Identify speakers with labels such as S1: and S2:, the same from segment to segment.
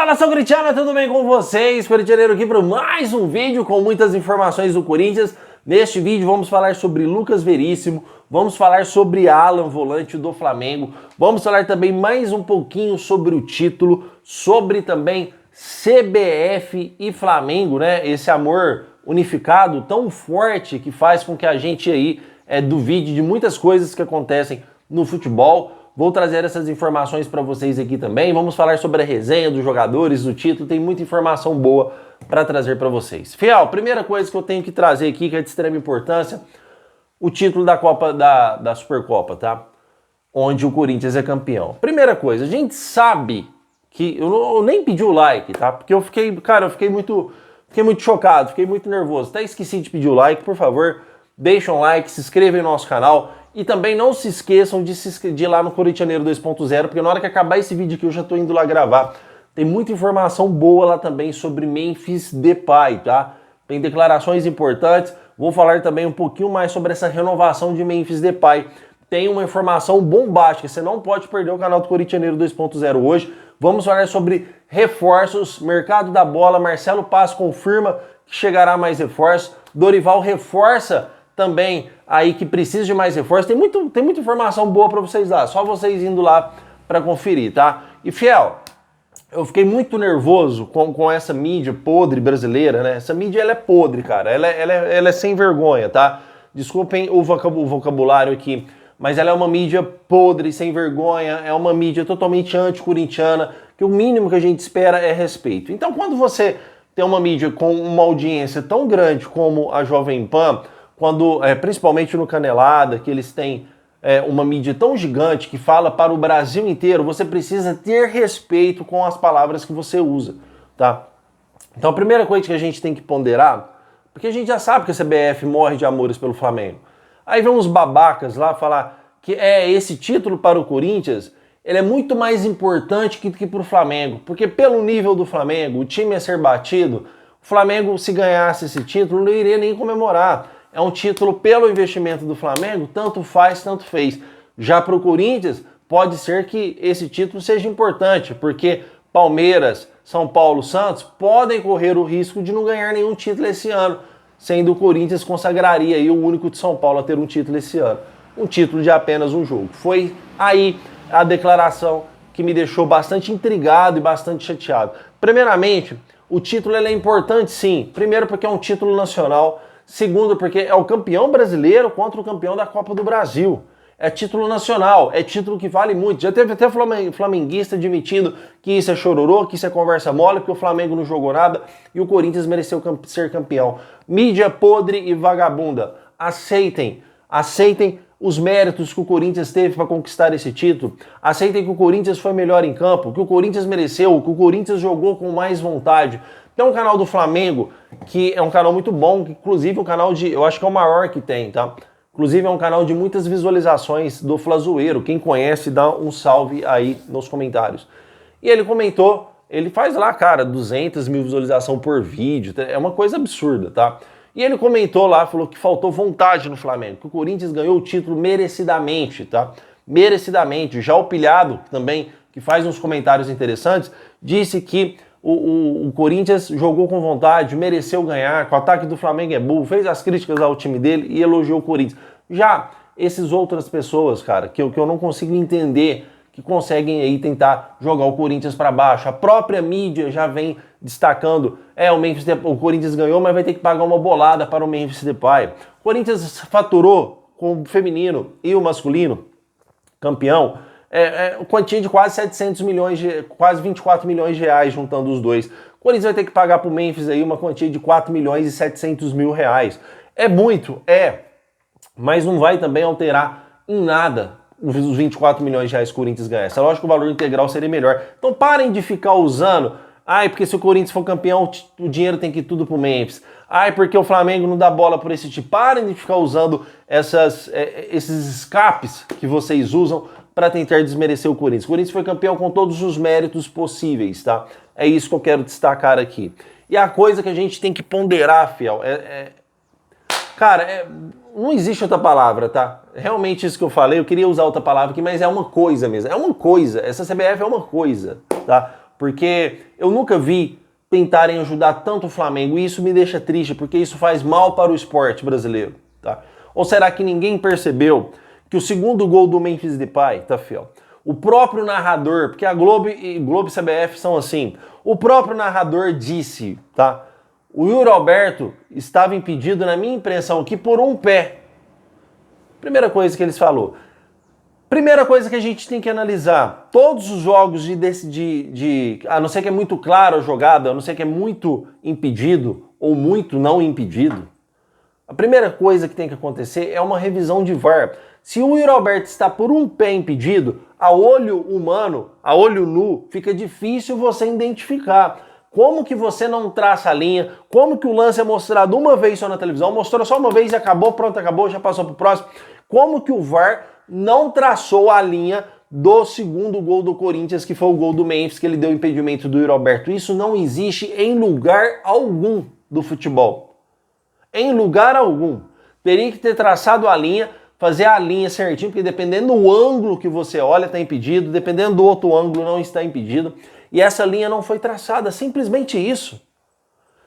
S1: Fala, nação corintiana, tudo bem com vocês? Corintianeiro aqui para mais um vídeo com muitas informações do Corinthians. Neste vídeo vamos falar sobre Lucas Veríssimo, vamos falar sobre Alan, volante do Flamengo, vamos falar também mais um pouquinho sobre o título, sobre também CBF e Flamengo, né? Esse amor unificado tão forte que faz com que a gente aí duvide de muitas coisas que acontecem no futebol. Vou trazer essas informações para vocês aqui também. Vamos falar sobre a resenha dos jogadores, do título. Tem muita informação boa para trazer para vocês. Fiel, primeira coisa que eu tenho que trazer aqui, que é de extrema importância, o título da Copa da Supercopa, tá? Onde o Corinthians é campeão. Primeira coisa, a gente sabe que... Eu nem pedi o like, tá? Porque eu fiquei muito chocado, fiquei muito nervoso. Até esqueci de pedir o like, por favor, deixa um like, se inscreva no nosso canal. E também não se esqueçam de ir lá no Corintianeiro 2.0, porque na hora que acabar esse vídeo aqui eu já tô indo lá gravar. Tem muita informação boa lá também sobre Memphis Depay, tá? Tem declarações importantes. Vou falar também um pouquinho mais sobre essa renovação de Memphis Depay. Tem uma informação bombástica, você não pode perder o canal do Corintianeiro 2.0 hoje. Vamos falar sobre reforços, mercado da bola. Marcelo Paz confirma que chegará mais reforços. Dorival reforça também aí que precisa de mais reforço. Tem muita informação boa para vocês lá, só vocês indo lá para conferir, tá? E Fiel, eu fiquei muito nervoso com essa mídia podre brasileira, né? Essa mídia, ela é podre, cara, ela é sem vergonha, tá? Desculpem o vocabulário aqui, mas ela é uma mídia podre, sem vergonha, é uma mídia totalmente anti-corintiana, que o mínimo que a gente espera é respeito. Então, quando você tem uma mídia com uma audiência tão grande como a Jovem Pan, quando, principalmente no Canelada, que eles têm uma mídia tão gigante que fala para o Brasil inteiro, você precisa ter respeito com as palavras que você usa, tá? Então a primeira coisa que a gente tem que ponderar, porque a gente já sabe que a CBF morre de amores pelo Flamengo. Aí vem uns babacas lá falar que esse título para o Corinthians, ele é muito mais importante que para o Flamengo, porque pelo nível do Flamengo, o time a ser batido, o Flamengo, se ganhasse esse título, não iria nem comemorar. É um título pelo investimento do Flamengo, tanto faz, tanto fez. Já para o Corinthians, pode ser que esse título seja importante, porque Palmeiras, São Paulo, Santos podem correr o risco de não ganhar nenhum título esse ano, sendo o Corinthians consagraria aí o único de São Paulo a ter um título esse ano. Um título de apenas um jogo. Foi aí a declaração que me deixou bastante intrigado e bastante chateado. Primeiramente, o título é importante sim. Primeiro porque é um título nacional. Segundo, porque é o campeão brasileiro contra o campeão da Copa do Brasil. É título nacional, é título que vale muito. Já teve até flamenguista admitindo que isso é chororô, que isso é conversa mole, porque o Flamengo não jogou nada e o Corinthians mereceu ser campeão. Mídia podre e vagabunda. Aceitem os méritos que o Corinthians teve para conquistar esse título. Aceitem que o Corinthians foi melhor em campo, que o Corinthians mereceu, que o Corinthians jogou com mais vontade. Tem um canal do Flamengo, que é um canal muito bom, que inclusive é um canal eu acho que é o maior que tem, tá? Inclusive é um canal de muitas visualizações do Flazoeiro. Quem conhece, dá um salve aí nos comentários. E ele comentou, ele faz lá, cara, 200 mil visualizações por vídeo, é uma coisa absurda, tá? E ele comentou lá, falou que faltou vontade no Flamengo, que o Corinthians ganhou o título merecidamente, tá? Merecidamente. Já o Pilhado, também, que faz uns comentários interessantes, disse que o Corinthians jogou com vontade, mereceu ganhar, que o ataque do Flamengo é burro, fez as críticas ao time dele e elogiou o Corinthians. Já essas outras pessoas, cara, que eu não consigo entender, que conseguem aí tentar jogar o Corinthians para baixo. A própria mídia já vem destacando, o Corinthians ganhou, mas vai ter que pagar uma bolada para o Memphis Depay. O Corinthians faturou com o feminino e o masculino, campeão, quantia de quase 700 milhões, quase 24 milhões de reais juntando os dois. O Corinthians vai ter que pagar para o Memphis aí uma quantia de 4 milhões e 700 mil reais. É muito, mas não vai também alterar em nada os 24 milhões de reais que o Corinthians ganha. É lógico que o valor integral seria melhor. Então parem de ficar usando, porque se o Corinthians for campeão, o dinheiro tem que ir tudo pro Memphis. Porque o Flamengo não dá bola por esse tipo. Parem de ficar usando esses escapes que vocês usam para tentar desmerecer o Corinthians. O Corinthians foi campeão com todos os méritos possíveis, tá? É isso que eu quero destacar aqui. E a coisa que a gente tem que ponderar, Fiel, cara, não existe outra palavra, tá? Realmente isso que eu falei, eu queria usar outra palavra aqui, mas é uma coisa mesmo. É uma coisa. Essa CBF é uma coisa, tá? Porque eu nunca vi tentarem ajudar tanto o Flamengo, e isso me deixa triste, porque isso faz mal para o esporte brasileiro, tá? Ou será que ninguém percebeu que o segundo gol do Memphis Depay, tá, fiel? O próprio narrador, porque a Globo e CBF são assim, o próprio narrador disse, tá? O Yuri Alberto estava impedido, na minha impressão aqui, por um pé. Primeira coisa que eles falou. Primeira coisa que a gente tem que analisar, todos os jogos a não ser que é muito claro a jogada, a não ser que é muito impedido ou muito não impedido, a primeira coisa que tem que acontecer é uma revisão de VAR. Se o Yuri Alberto está por um pé impedido, a olho humano, a olho nu, fica difícil você identificar. Como que você não traça a linha? Como que o lance é mostrado uma vez só na televisão? Mostrou só uma vez e acabou, pronto, acabou, já passou pro próximo. Como que o VAR não traçou a linha do segundo gol do Corinthians, que foi o gol do Memphis, que ele deu impedimento do Yuri Alberto? Isso não existe em lugar algum do futebol. Em lugar algum. Teria que ter traçado a linha, fazer a linha certinho, porque dependendo do ângulo que você olha, está impedido, dependendo do outro ângulo, não está impedido. E essa linha não foi traçada, simplesmente isso.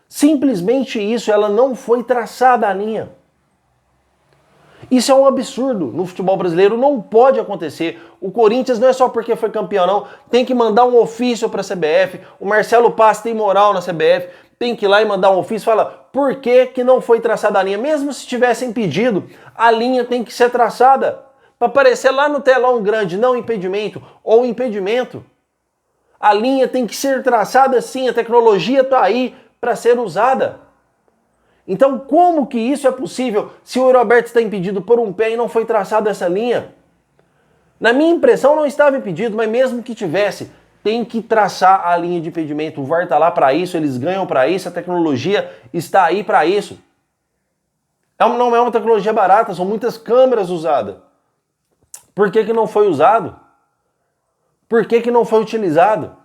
S1: Simplesmente isso, ela não foi traçada a linha. Isso é um absurdo no futebol brasileiro, não pode acontecer. O Corinthians não é só porque foi campeão, não. Tem que mandar um ofício para a CBF. O Marcelo Paz tem moral na CBF. Tem que ir lá e mandar um ofício, fala por que não foi traçada a linha. Mesmo se tivessem pedido, a linha tem que ser traçada. Para aparecer lá no telão grande, não impedimento ou impedimento. A linha tem que ser traçada sim, a tecnologia está aí para ser usada. Então como que isso é possível se o Yuri Alberto está impedido por um pé e não foi traçada essa linha? Na minha impressão não estava impedido, mas mesmo que tivesse, tem que traçar a linha de impedimento. O VAR está lá para isso, eles ganham para isso, a tecnologia está aí para isso. Não é uma tecnologia barata, são muitas câmeras usadas. Por que não foi usado? Por que não foi utilizado?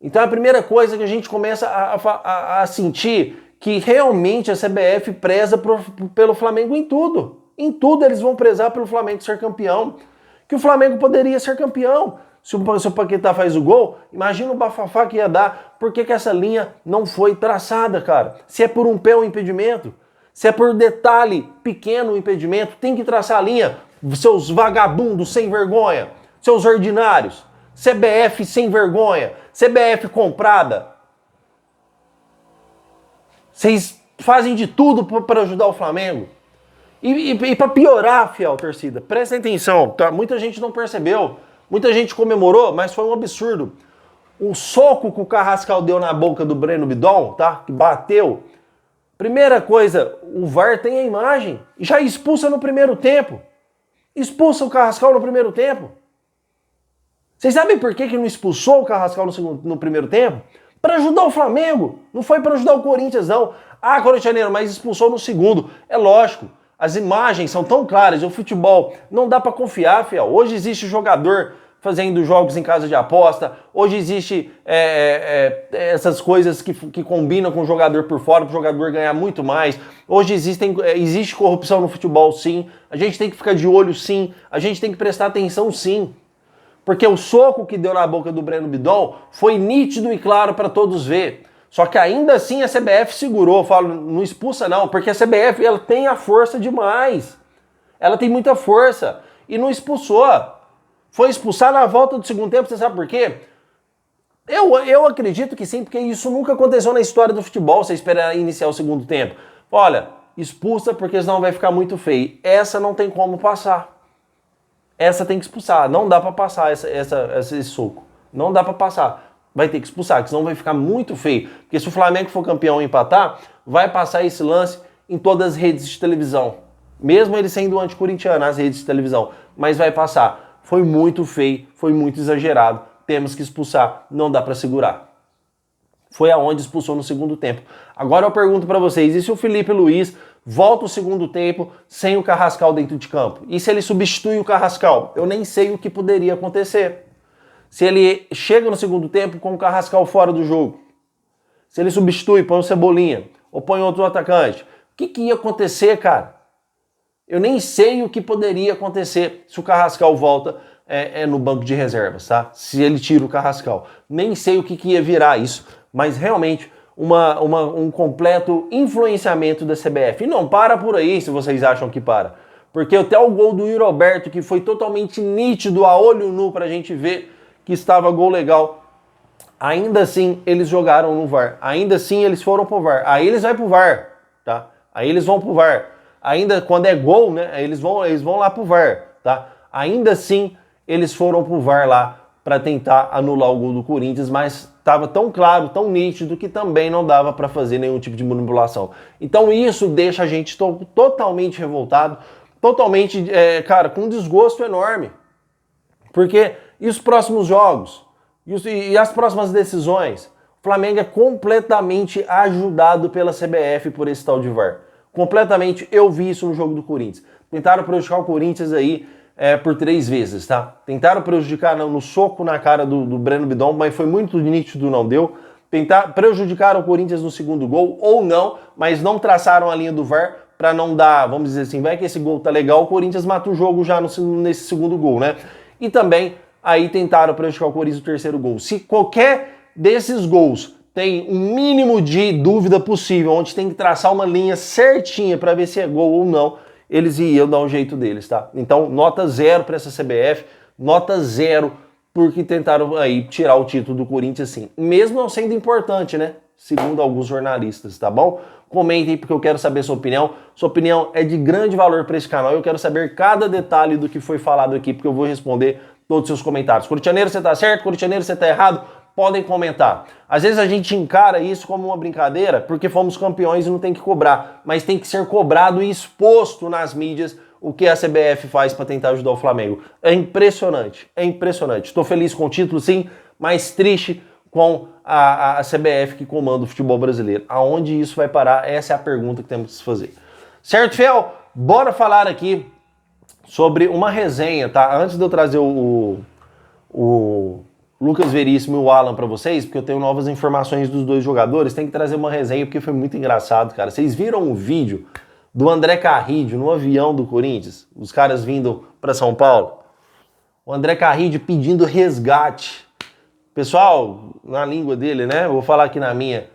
S1: Então a primeira coisa que a gente começa a sentir que realmente a CBF preza pelo Flamengo em tudo. Em tudo eles vão prezar pelo Flamengo ser campeão. Que o Flamengo poderia ser campeão. Se o Paquetá faz o gol, imagina o bafafá que ia dar. Por que essa linha não foi traçada, cara? Se é por um pé o impedimento, se é por detalhe pequeno o impedimento, tem que traçar a linha. Seus vagabundos sem vergonha, seus ordinários, CBF sem vergonha, CBF comprada. Vocês fazem de tudo para ajudar o Flamengo. E para piorar, fiel torcida, prestem atenção, tá? Muita gente não percebeu, muita gente comemorou, mas foi um absurdo. O soco que o Carrascal deu na boca do Breno Bidon, tá? Que bateu. Primeira coisa, o VAR tem a imagem e já expulsa no primeiro tempo. Expulsa o Carrascal no primeiro tempo. Vocês sabem por que não expulsou o Carrascal no primeiro tempo? Para ajudar o Flamengo. Não foi para ajudar o Corinthians, não. Ah, corintianeiro, mas expulsou no segundo. É lógico. As imagens são tão claras. O futebol não dá para confiar, fiel. Hoje existe jogador fazendo jogos em casa de aposta. Hoje existe essas coisas que combinam com o jogador por fora, para o jogador ganhar muito mais. Hoje existe corrupção no futebol, sim. A gente tem que ficar de olho, sim. A gente tem que prestar atenção, sim. Porque o soco que deu na boca do Breno Bidon foi nítido e claro para todos ver. Só que ainda assim a CBF segurou, falo, não expulsa não, porque a CBF ela tem a força demais. Ela tem muita força e não expulsou. Foi expulsar na volta do segundo tempo, você sabe por quê? Eu acredito que sim, porque isso nunca aconteceu na história do futebol, você espera iniciar o segundo tempo. Olha, expulsa porque senão vai ficar muito feio. Essa não tem como passar. Essa tem que expulsar, não dá para passar esse soco. Não dá para passar. Vai ter que expulsar, porque senão vai ficar muito feio. Porque se o Flamengo for campeão e empatar, vai passar esse lance em todas as redes de televisão. Mesmo ele sendo anticorintiano, as redes de televisão. Mas vai passar. Foi muito feio, foi muito exagerado. Temos que expulsar, não dá para segurar. Foi aonde expulsou no segundo tempo. Agora eu pergunto para vocês, e se o Felipe Luiz volta o segundo tempo sem o Carrascal dentro de campo? E se ele substitui o Carrascal? Eu nem sei o que poderia acontecer. Se ele chega no segundo tempo com o Carrascal fora do jogo. Se ele substitui, põe o Cebolinha, ou põe outro atacante. O que ia acontecer, cara? Eu nem sei o que poderia acontecer se o Carrascal volta no banco de reservas, tá? Se ele tira o Carrascal. Nem sei o que ia virar isso, mas realmente um completo influenciamento da CBF. E não para por aí, se vocês acham que para. Porque até o gol do Yuri Roberto, que foi totalmente nítido, a olho nu, pra gente ver que estava gol legal, ainda assim eles jogaram no VAR. Ainda assim eles foram pro VAR. Aí eles vão pro VAR, tá? Aí eles vão pro VAR. Ainda quando é gol, né? Eles vão lá pro VAR, tá? Ainda assim eles foram pro VAR lá para tentar anular o gol do Corinthians, mas estava tão claro, tão nítido, que também não dava para fazer nenhum tipo de manipulação. Então isso deixa a gente totalmente revoltado, totalmente, cara, com um desgosto enorme. Porque e os próximos jogos? E as próximas decisões? O Flamengo é completamente ajudado pela CBF por esse tal de VAR. Completamente, eu vi isso no jogo do Corinthians. Tentaram prejudicar o Corinthians aí por 3 vezes, tá? Tentaram prejudicar no soco na cara do Breno Bidon, mas foi muito nítido, não deu. Prejudicaram o Corinthians no segundo gol, ou não, mas não traçaram a linha do VAR para não dar, vamos dizer assim, vai que esse gol tá legal, o Corinthians mata o jogo já nesse segundo gol, né? E também aí tentaram prejudicar o Corinthians no terceiro gol. Se qualquer desses gols tem um mínimo de dúvida possível, onde tem que traçar uma linha certinha para ver se é gol ou não, eles iam dar um jeito deles, tá? Então, nota 0 para essa CBF, nota 0 porque tentaram aí tirar o título do Corinthians, sim. Mesmo não sendo importante, né? Segundo alguns jornalistas, tá bom? Comentem porque eu quero saber sua opinião. Sua opinião é de grande valor para esse canal. Eu quero saber cada detalhe do que foi falado aqui, porque eu vou responder todos os seus comentários. Corintianeiro, você tá certo? Corintianeiro, você tá errado? Podem comentar. Às vezes a gente encara isso como uma brincadeira porque fomos campeões e não tem que cobrar, mas tem que ser cobrado e exposto nas mídias o que a CBF faz para tentar ajudar o Flamengo. É impressionante, é impressionante. Estou feliz com o título, sim, mas triste com a CBF que comanda o futebol brasileiro. Aonde isso vai parar? Essa é a pergunta que temos que fazer. Certo, fiel? Bora falar aqui sobre uma resenha, tá? Antes de eu trazer o Lucas Veríssimo e o Alan pra vocês, porque eu tenho novas informações dos dois jogadores, tem que trazer uma resenha porque foi muito engraçado, cara. Vocês viram o vídeo do André Carrillo no avião do Corinthians? Os caras vindo pra São Paulo? O André Carrillo pedindo resgate. Pessoal, na língua dele, né? Eu vou falar aqui na minha,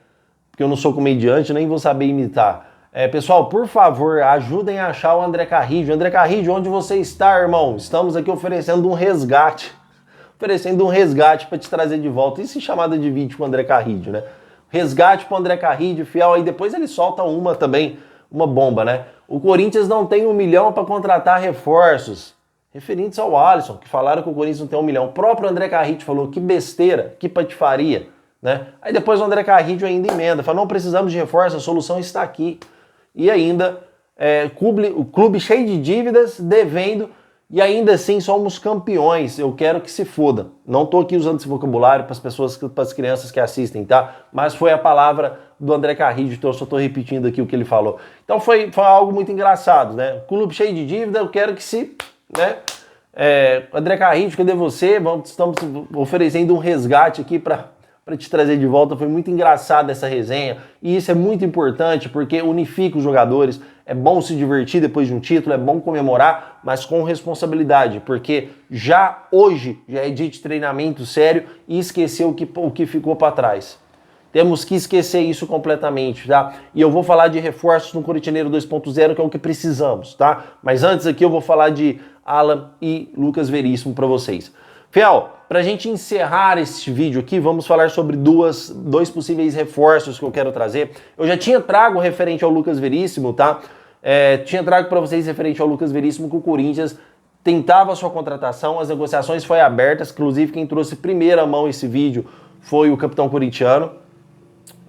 S1: porque eu não sou comediante, nem vou saber imitar. Pessoal, por favor, ajudem a achar o André Carrillo. André Carrillo, onde você está, irmão? Estamos aqui oferecendo um resgate. Oferecendo um resgate para te trazer de volta. Isso em chamada de vídeo com o André Carrillo, né? Resgate para o André Carrillo, fiel. Aí depois ele solta uma também, uma bomba, né? O Corinthians não tem 1 milhão para contratar reforços. Referentes ao Alisson, que falaram que o Corinthians não tem 1 milhão. O próprio André Carrillo falou, que besteira, que patifaria, né? Aí depois o André Carrillo ainda emenda, fala, não precisamos de reforço, a solução está aqui. E ainda, o clube cheio de dívidas, devendo, e ainda assim somos campeões. Eu quero que se foda. Não tô aqui usando esse vocabulário para as pessoas, para as crianças que assistem, tá? Mas foi a palavra do André Carrillo, então eu só tô repetindo aqui o que ele falou. Então foi algo muito engraçado, né? Clube cheio de dívida, eu quero que se, né? André Carrillo, cadê você? Estamos oferecendo um resgate aqui para te trazer de volta. Foi muito engraçada essa resenha e isso é muito importante porque unifica os jogadores. É bom se divertir depois de um título, é bom comemorar, mas com responsabilidade, porque hoje já é dia de treinamento sério e esqueceu o que ficou para trás. Temos que esquecer isso completamente, tá? E eu vou falar de reforços no Corintianeiro 2.0, que é o que precisamos, tá? Mas antes aqui eu vou falar de Alan e Lucas Veríssimo para vocês. Fiel, pra gente encerrar este vídeo aqui, vamos falar sobre dois possíveis reforços que eu quero trazer. Eu já tinha trago referente ao Lucas Veríssimo, tá? Tinha trago para vocês referente ao Lucas Veríssimo que o Corinthians tentava a sua contratação, as negociações foram abertas, inclusive quem trouxe primeira mão esse vídeo foi o capitão corintiano,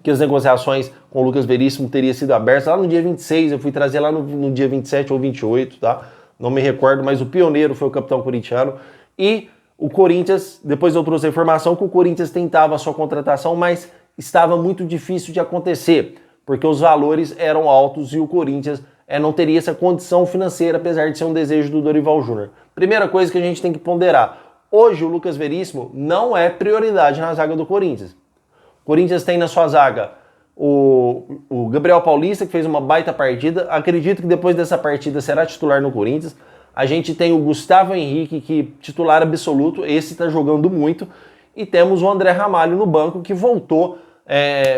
S1: que as negociações com o Lucas Veríssimo teriam sido abertas lá no dia 26, eu fui trazer lá no dia 27 ou 28, tá? Não me recordo, mas o pioneiro foi o capitão corintiano. E o Corinthians, depois eu trouxe a informação que o Corinthians tentava a sua contratação, mas estava muito difícil de acontecer, porque os valores eram altos e o Corinthians não teria essa condição financeira, apesar de ser um desejo do Dorival Júnior. Primeira coisa que a gente tem que ponderar, hoje o Lucas Veríssimo não é prioridade na zaga do Corinthians. O Corinthians tem na sua zaga o Gabriel Paulista, que fez uma baita partida, acredito que depois dessa partida será titular no Corinthians. A gente tem o Gustavo Henrique, que titular absoluto, esse tá jogando muito. E temos o André Ramalho no banco, que voltou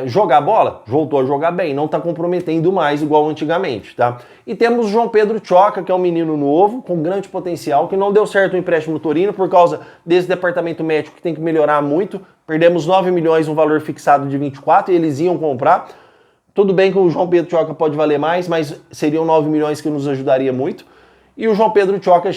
S1: jogar bola, voltou a jogar bem, não tá comprometendo mais igual antigamente, tá? E temos o João Pedro Choca, que é um menino novo, com grande potencial, que não deu certo o empréstimo no Torino por causa desse departamento médico que tem que melhorar muito. Perdemos 9 milhões, um valor fixado de 24, e eles iam comprar. Tudo bem que o João Pedro Choca pode valer mais, mas seriam 9 milhões que nos ajudaria muito. E o João Pedro Choca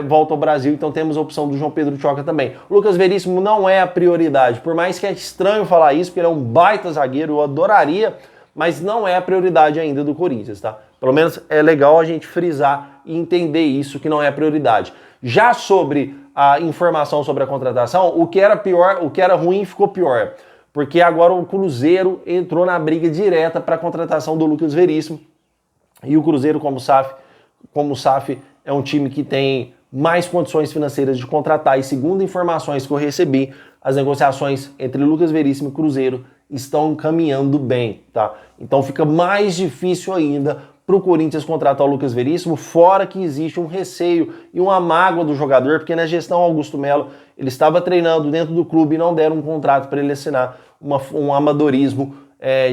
S1: volta ao Brasil, então temos a opção do João Pedro Choca também. O Lucas Veríssimo não é a prioridade, por mais que é estranho falar isso, porque ele é um baita zagueiro, eu adoraria, mas não é a prioridade ainda do Corinthians, tá? Pelo menos é legal a gente frisar e entender isso, que não é a prioridade. Já sobre a informação sobre a contratação, o que era pior, o que era ruim ficou pior, porque agora o Cruzeiro entrou na briga direta para a contratação do Lucas Veríssimo, e o Cruzeiro, como o SAF é um time que tem mais condições financeiras de contratar, e segundo informações que eu recebi, as negociações entre Lucas Veríssimo e Cruzeiro estão caminhando bem, tá? Então fica mais difícil ainda para o Corinthians contratar o Lucas Veríssimo, fora que existe um receio e uma mágoa do jogador, porque na gestão Augusto Melo ele estava treinando dentro do clube e não deram um contrato para ele assinar, um amadorismo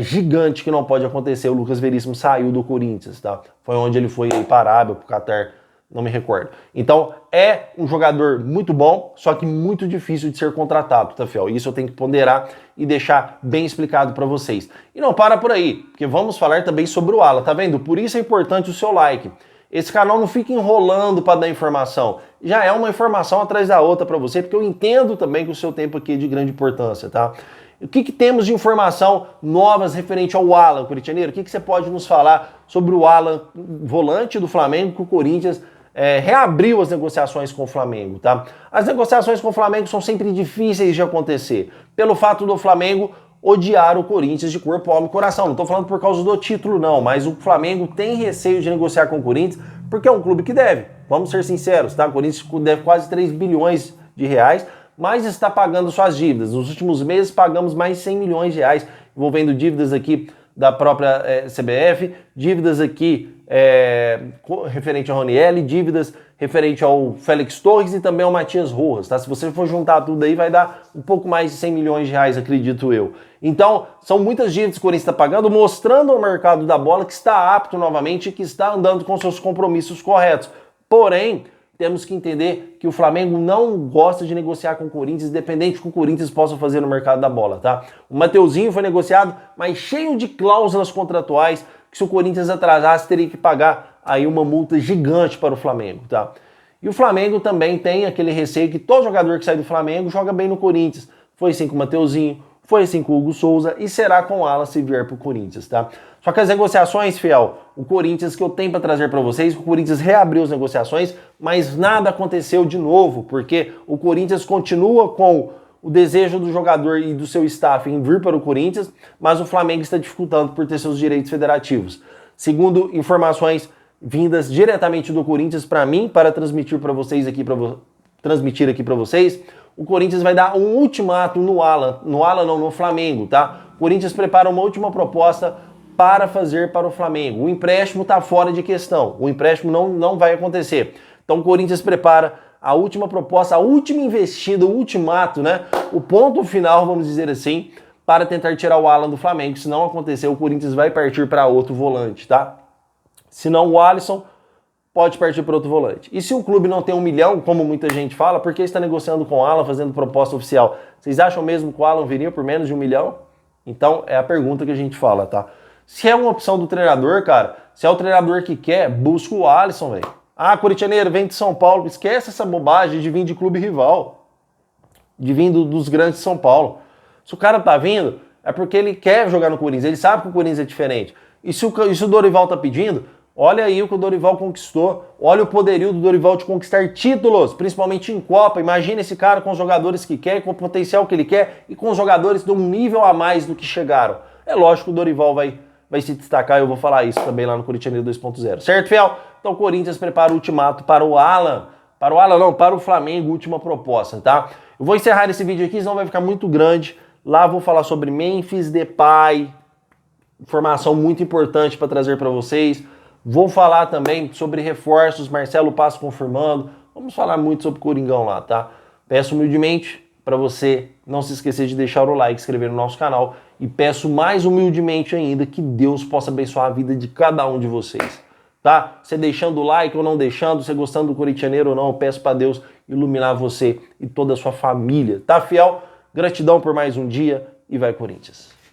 S1: gigante que não pode acontecer. O Lucas Veríssimo saiu do Corinthians, tá? Foi onde ele foi para a Arábia, para o Catar, não me recordo. Então é um jogador muito bom, só que muito difícil de ser contratado, tá, fiel? Isso eu tenho que ponderar e deixar bem explicado para vocês. E não para por aí, porque vamos falar também sobre o Alan, tá vendo? Por isso é importante o seu like. Esse canal não fica enrolando para dar informação. Já é uma informação atrás da outra para você, porque eu entendo também que o seu tempo aqui é de grande importância, tá? O que temos de informação novas referente ao Alan, corintianeiro? O que você pode nos falar sobre o Alan, volante do Flamengo, que o Corinthians reabriu as negociações com o Flamengo, tá? As negociações com o Flamengo são sempre difíceis de acontecer, pelo fato do Flamengo odiar o Corinthians de corpo, alma e coração. Não estou falando por causa do título, não, mas o Flamengo tem receio de negociar com o Corinthians, porque é um clube que deve, vamos ser sinceros, tá? O Corinthians deve quase 3 bilhões de reais, mas está pagando suas dívidas. Nos últimos meses pagamos mais de 100 milhões de reais, envolvendo dívidas aqui da própria CBF, dívidas aqui referente ao Ronielli, dívidas referente ao Félix Torres e também ao Matias Rojas, tá? Se você for juntar tudo aí, vai dar um pouco mais de 100 milhões de reais, acredito eu. Então, são muitas dívidas que o Corinthians está pagando, mostrando ao mercado da bola que está apto novamente e que está andando com seus compromissos corretos. Porém, temos que entender que o Flamengo não gosta de negociar com o Corinthians, independente do que o Corinthians possa fazer no mercado da bola, tá? O Mateuzinho foi negociado, mas cheio de cláusulas contratuais, que se o Corinthians atrasasse, teria que pagar aí uma multa gigante para o Flamengo, tá? E o Flamengo também tem aquele receio que todo jogador que sai do Flamengo joga bem no Corinthians. Foi assim com o Mateuzinho, foi assim com o Hugo Souza e será com o Alan se vier para o Corinthians, tá? Só que as negociações, fiel, o Corinthians que eu tenho para trazer para vocês, o Corinthians reabriu as negociações, mas nada aconteceu de novo, porque o Corinthians continua com o desejo do jogador e do seu staff em vir para o Corinthians, mas o Flamengo está dificultando por ter seus direitos federativos. Segundo informações vindas diretamente do Corinthians para mim, para transmitir para vocês aqui, transmitir aqui para vocês, o Corinthians vai dar um ultimato no Flamengo, tá? O Corinthians prepara uma última proposta para fazer para o Flamengo. O empréstimo está fora de questão, o empréstimo não vai acontecer. Então o Corinthians prepara a última proposta, a última investida, o ultimato, né? O ponto final, vamos dizer assim, para tentar tirar o Alan do Flamengo. Se não acontecer, o Corinthians vai partir para outro volante, tá? Se não, o Alisson pode partir para outro volante. E se o clube não tem 1 milhão, como muita gente fala, por que está negociando com o Alan, fazendo proposta oficial? Vocês acham mesmo que o Alan viria por menos de 1 milhão? Então, é a pergunta que a gente fala, tá? Se é uma opção do treinador, cara, se é o treinador que quer, busca o Alisson, velho. Ah, corintianeiro, vem de São Paulo, esquece essa bobagem de vir de clube rival, de vir dos grandes de São Paulo. Se o cara tá vindo, é porque ele quer jogar no Corinthians, ele sabe que o Corinthians é diferente. E se o Dorival tá pedindo, olha aí o que o Dorival conquistou, olha o poderio do Dorival de conquistar títulos, principalmente em Copa. Imagina esse cara com os jogadores que quer, com o potencial que ele quer e com os jogadores de um nível a mais do que chegaram. É lógico que o Dorival vai se destacar, eu vou falar isso também lá no Corintianeiro 2.0, certo, fiel? Então o Corinthians prepara o ultimato para o Alan, para o Flamengo, última proposta, tá? Eu vou encerrar esse vídeo aqui, senão vai ficar muito grande. Lá vou falar sobre Memphis Depay, informação muito importante para trazer para vocês. Vou falar também sobre reforços, Marcelo Paes confirmando. Vamos falar muito sobre o Coringão lá, tá? Peço humildemente para você não se esquecer de deixar o like, inscrever no nosso canal e peço mais humildemente ainda que Deus possa abençoar a vida de cada um de vocês, tá? Você deixando o like ou não deixando, você gostando do corintianeiro ou não, eu peço para Deus iluminar você e toda a sua família, tá, fiel? Gratidão por mais um dia e vai Corinthians!